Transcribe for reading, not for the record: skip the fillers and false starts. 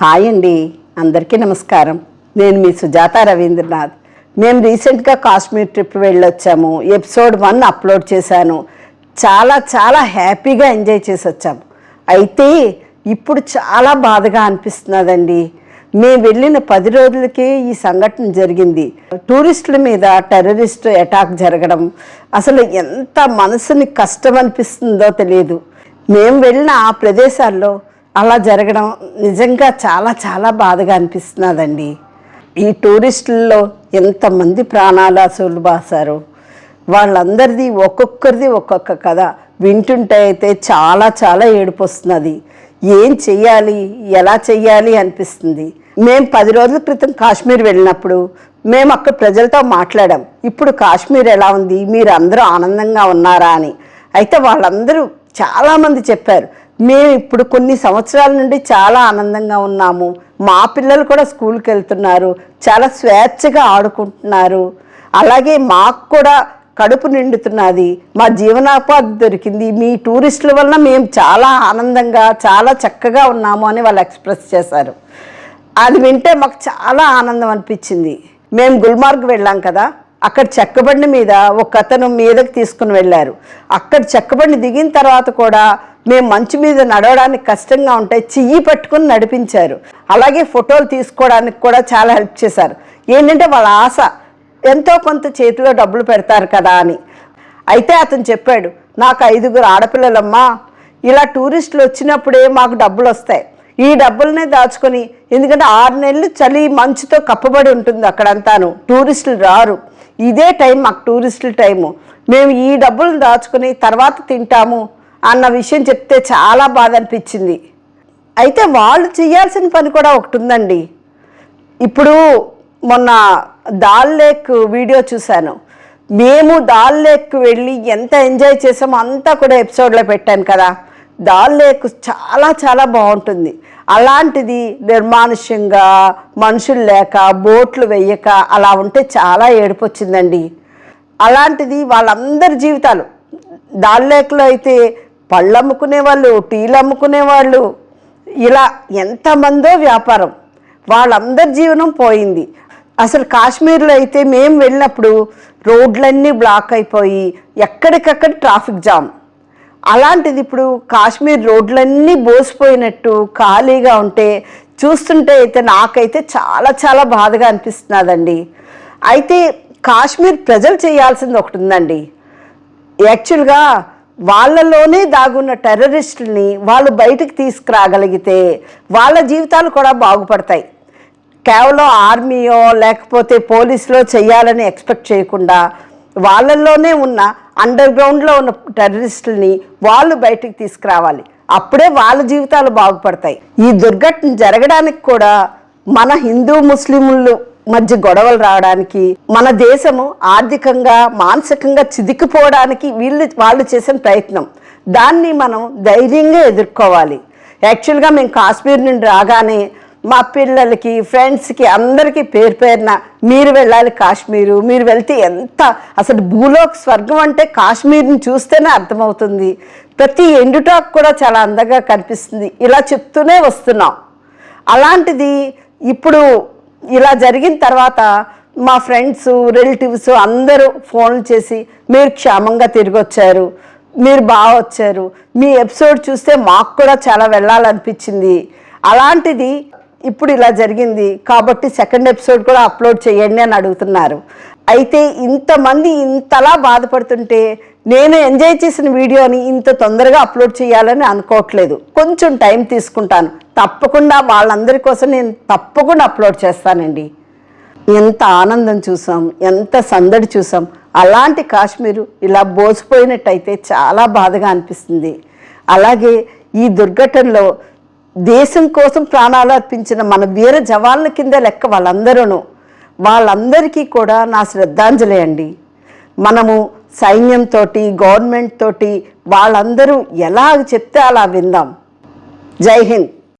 Hi అండి, అందరికీ నమస్కారం. నేను మీ సుజాత రవీంద్రనాథ్. మేము రీసెంట్గా కాశ్మీర్ ట్రిప్ వెళ్ళొచ్చాము. ఎపిసోడ్ 1 అప్లోడ్ చేశాను. చాలా హ్యాపీగా ఎంజాయ్ చేసి వచ్చాము. అయితే ఇప్పుడు చాలా బాధగా అనిపిస్తున్నదండి. మేము వెళ్ళిన 10 రోజులకే ఈ సంఘటన జరిగింది. టూరిస్టుల మీద టెర్రరిస్ట్ అటాక్ జరగడం అసలు ఎంత మనసుని కష్టం అనిపిస్తుందో తెలియదు. మేము వెళ్ళిన ఆ ప్రదేశాల్లో అలా జరగడం నిజంగా చాలా బాధగా అనిపిస్తున్నదండి. ఈ టూరిస్టుల్లో ఎంతమంది ప్రాణాలు అసలు బాసారు. వాళ్ళందరిది ఒక్కొక్కరిది ఒక్కొక్క కథ వింటుంటే అయితే చాలా ఏడుపు వస్తున్నది. ఏం చెయ్యాలి, ఎలా చెయ్యాలి అనిపిస్తుంది. మేము 10 రోజుల క్రితం కాశ్మీర్ వెళ్ళినప్పుడు మేము అక్కడ ప్రజలతో మాట్లాడాం. ఇప్పుడు కాశ్మీర్ ఎలా ఉంది, మీరు అందరూ ఆనందంగా ఉన్నారా అని. అయితే వాళ్ళందరూ చాలామంది చెప్పారు, మేము ఇప్పుడు కొన్ని సంవత్సరాల నుండి చాలా ఆనందంగా ఉన్నాము. మా పిల్లలు కూడా స్కూల్కి వెళ్తున్నారు, చాలా స్వేచ్ఛగా ఆడుకుంటున్నారు. అలాగే మాకు కూడా కడుపు నిండుతున్నది, మా జీవనోపాధి దొరికింది. మీ టూరిస్టుల వలన మేము చాలా ఆనందంగా చాలా చక్కగా ఉన్నాము అని వాళ్ళు ఎక్స్ప్రెస్ చేశారు. అది వింటే మాకు చాలా ఆనందం అనిపించింది. మేము గుల్మార్గ్ వెళ్ళాం కదా, అక్కడ చెక్కబండి మీద ఒక అతను మీదకి తీసుకుని వెళ్ళారు. అక్కడ చెక్కబండి దిగిన తర్వాత కూడా మేము మంచు మీద నడవడానికి కష్టంగా ఉంటే చెయ్యి పట్టుకుని నడిపించారు. అలాగే ఫోటోలు తీసుకోవడానికి కూడా చాలా హెల్ప్ చేశారు. ఏంటంటే వాళ్ళ ఆశ ఎంతో కొంత చేతిలో డబ్బులు పెడతారు కదా అని. అయితే అతను చెప్పాడు, నాకు 5 ఆడపిల్లలమ్మా, ఇలా టూరిస్టులు వచ్చినప్పుడే మాకు డబ్బులు వస్తాయి. ఈ డబ్బులనే దాచుకొని, ఎందుకంటే 6 నెలలు చలి మంచుతో కప్పబడి ఉంటుంది అక్కడంతాను, టూరిస్టులు రారు. ఇదే టైం మాకు టూరిస్టుల టైము. మేము ఈ డబ్బులను దాచుకొని తర్వాత తింటాము అన్న విషయం చెప్తే చాలా బాధ అనిపించింది. అయితే వాళ్ళు చేయాల్సిన పని కూడా ఒకటి ఉందండి. ఇప్పుడు మొన్న దాల్ లేక్ వీడియో చూశాను. మేము దాల్ లేక్ వెళ్ళి ఎంత ఎంజాయ్ చేసామో అంతా కూడా ఎపిసోడ్లో పెట్టాను కదా. దాల్ లేక్ చాలా బాగుంటుంది. అలాంటిది నిర్మానుష్యంగా మనుషులు లేక బోట్లు వేయక అలా ఉంటే చాలా ఏడుపు వచ్చిందండి. అలాంటిది వాళ్ళందరి జీవితాలు, దాల్ లేక్లో అయితే పళ్ళు అమ్ముకునే వాళ్ళు, టీలు అమ్ముకునే వాళ్ళు, ఇలా ఎంతమందో వ్యాపారం, వాళ్ళందరి జీవనం పోయింది. అసలు కాశ్మీర్లో అయితే మేము వెళ్ళినప్పుడు రోడ్లన్నీ బ్లాక్ అయిపోయి ఎక్కడికక్కడ ట్రాఫిక్ జామ్. అలాంటిది ఇప్పుడు కాశ్మీర్ రోడ్లన్నీ బోసిపోయినట్టు ఖాళీగా ఉంటే చూస్తుంటే అయితే నాకైతే చాలా బాధగా అనిపిస్తున్నదండి. అయితే కాశ్మీర్ ప్రజలు చేయాల్సింది ఒకటి ఉందండి. యాక్చువల్గా వాళ్ళలోనే దాగున్న టెర్రరిస్టుల్ని వాళ్ళు బయటకు తీసుకురాగలిగితే వాళ్ళ జీవితాలు కూడా బాగుపడతాయి. కేవలం ఆర్మీయో లేకపోతే పోలీసులో చేయాలని ఎక్స్పెక్ట్ చేయకుండా వాళ్ళల్లోనే ఉన్న అండర్ గ్రౌండ్లో ఉన్న టెర్రరిస్టుల్ని వాళ్ళు బయటకు తీసుకురావాలి. అప్పుడే వాళ్ళ జీవితాలు బాగుపడతాయి. ఈ దుర్ఘటన జరగడానికి కూడా మన హిందూ ముస్లింలు మధ్య గొడవలు రావడానికి, మన దేశము ఆర్థికంగా మానసికంగా చిదికిపోవడానికి వాళ్ళు చేసిన ప్రయత్నం. దాన్ని మనం ధైర్యంగా ఎదుర్కోవాలి. యాక్చువల్గా మేము కాశ్మీర్ నుండి రాగానే మా పిల్లలకి, ఫ్రెండ్స్కి అందరికీ పేరున మీరు వెళ్ళాలి కాశ్మీరు, మీరు వెళ్తే ఎంత అసలు భూలోక స్వర్గం అంటే కాశ్మీర్ని చూస్తేనే అర్థమవుతుంది. ప్రతి ఎండుటాక్ కూడా చాలా అందంగా కనిపిస్తుంది. ఇలా చెప్తూనే వస్తున్నాం. అలాంటిది ఇప్పుడు ఇలా జరిగిన తర్వాత మా ఫ్రెండ్స్, రిలేటివ్స్ అందరూ ఫోన్లు చేసి మీరు క్షేమంగా తిరిగి వచ్చారు, మీరు బాగా వచ్చారు, మీ ఎపిసోడ్ చూస్తే మాకు కూడా చాలా వెళ్ళాలనిపించింది. అలాంటిది ఇప్పుడు ఇలా జరిగింది కాబట్టి 2nd ఎపిసోడ్ కూడా అప్లోడ్ చేయండి అని అడుగుతున్నారు. అయితే ఇంతమంది ఇంతలా బాధపడుతుంటే నేను ఎంజాయ్ చేసిన వీడియోని ఇంత తొందరగా అప్లోడ్ చేయాలని అనుకోవట్లేదు. కొంచెం టైం తీసుకుంటాను. తప్పకుండా వాళ్ళందరి కోసం నేను తప్పకుండా అప్లోడ్ చేస్తానండి. ఎంత ఆనందం చూసాం, ఎంత సందడి చూసాం. అలాంటి కాశ్మీరు ఇలా బోసిపోయినట్టయితే చాలా బాధగా అనిపిస్తుంది. అలాగే ఈ దుర్ఘటనలో దేశం కోసం ప్రాణాలు అర్పించిన మన వీర జవాన్ల కింద లెక్క వాళ్ళందరికీ కూడా నా శ్రద్ధాంజలి అండి. మనము సైన్యంతో, గవర్నమెంట్ తోటి వాళ్ళందరూ ఎలా చెప్తే అలా విందాం. జై హింద్.